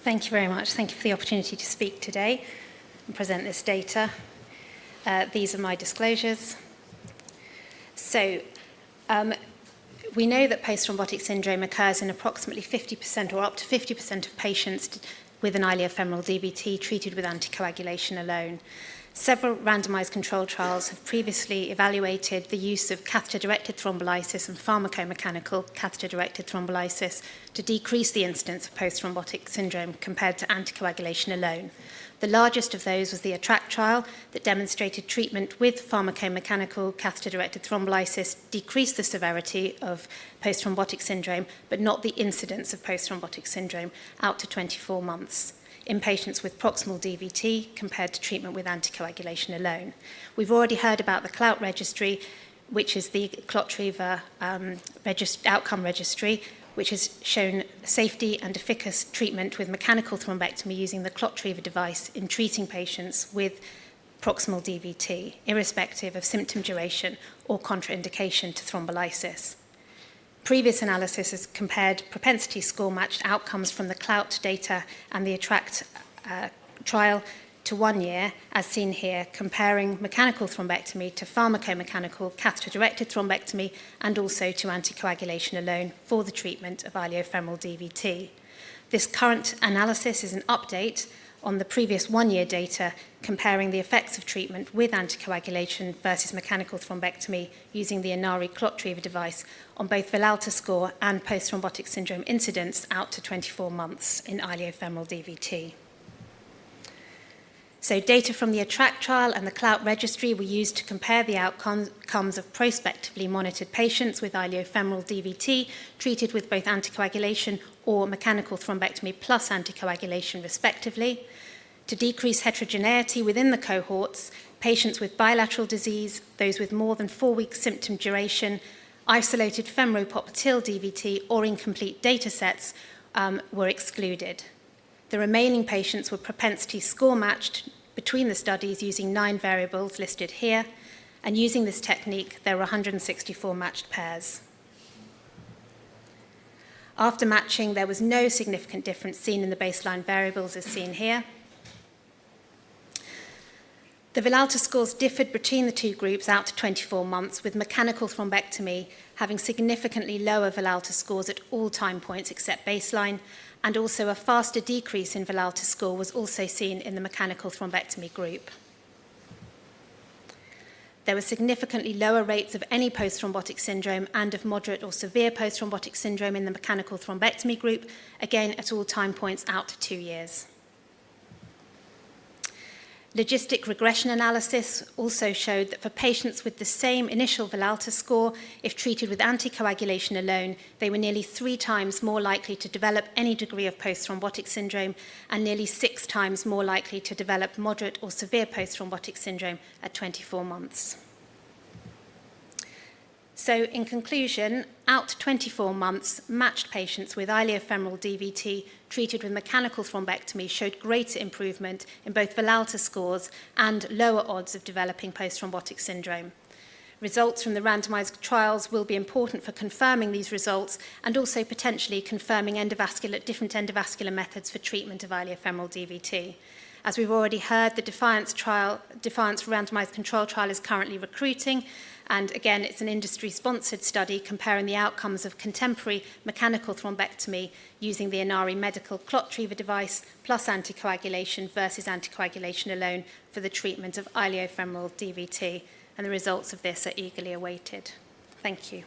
Thank you very much. Thank you for the opportunity to speak today and present this data. These are my disclosures. So, we know that post-thrombotic syndrome occurs in approximately 50% or up to 50% of patients with an iliofemoral DVT treated with anticoagulation alone. Several randomized controlled trials have previously evaluated the use of catheter-directed thrombolysis and pharmacomechanical catheter-directed thrombolysis to decrease the incidence of post-thrombotic syndrome compared to anticoagulation alone. The largest of those was the ATTRACT trial that demonstrated treatment with pharmacomechanical catheter-directed thrombolysis decreased the severity of post-thrombotic syndrome, but not the incidence of post-thrombotic syndrome out to 24 months in patients with proximal DVT compared to treatment with anticoagulation alone. We've already heard about the CLOUT registry, which is the ClotTriever outcome registry, which has shown safety and efficacious treatment with mechanical thrombectomy using the ClotTriever device in treating patients with proximal DVT, irrespective of symptom duration or contraindication to thrombolysis. Previous analysis has compared propensity score-matched outcomes from the CLOUT data and the ATTRACT trial to 1 year, as seen here, comparing mechanical thrombectomy to pharmacomechanical catheter-directed thrombectomy and also to anticoagulation alone for the treatment of iliofemoral DVT. This current analysis is an update on the previous 1-year data comparing the effects of treatment with anticoagulation versus mechanical thrombectomy using the Inari ClotTriever device on both Villalta score and post-thrombotic syndrome incidence out to 24 months in iliofemoral DVT. So data from the ATTRACT trial and the CLOUT registry were used to compare the outcomes of prospectively monitored patients with iliofemoral DVT treated with both anticoagulation or mechanical thrombectomy plus anticoagulation respectively. To decrease heterogeneity within the cohorts, patients with bilateral disease, those with more than 4 weeks symptom duration, isolated femoropopliteal DVT or incomplete data sets were excluded. The remaining patients were propensity score matched between the studies using 9 variables listed here, and using this technique, there were 164 matched pairs. After matching, there was no significant difference seen in the baseline variables as seen here. The Villalta scores differed between the two groups out to 24 months, with mechanical thrombectomy having significantly lower Villalta scores at all time points except baseline, and also a faster decrease in Villalta score was also seen in the mechanical thrombectomy group. There were significantly lower rates of any post-thrombotic syndrome and of moderate or severe post-thrombotic syndrome in the mechanical thrombectomy group, again at all time points out to 2 years. Logistic regression analysis also showed that for patients with the same initial Villalta score, if treated with anticoagulation alone, they were nearly 3 times more likely to develop any degree of post-thrombotic syndrome and nearly 6 times more likely to develop moderate or severe post-thrombotic syndrome at 24 months. So, in conclusion, out to 24 months, matched patients with iliofemoral DVT treated with mechanical thrombectomy showed greater improvement in both Villalta scores and lower odds of developing post-thrombotic syndrome. Results from the randomized trials will be important for confirming these results and also potentially confirming different endovascular methods for treatment of iliofemoral DVT. As we've already heard, the Defiance randomized control trial is currently recruiting, and again, it's an industry-sponsored study comparing the outcomes of contemporary mechanical thrombectomy using the Inari medical ClotTriever device plus anticoagulation versus anticoagulation alone for the treatment of iliofemoral DVT, and the results of this are eagerly awaited. Thank you.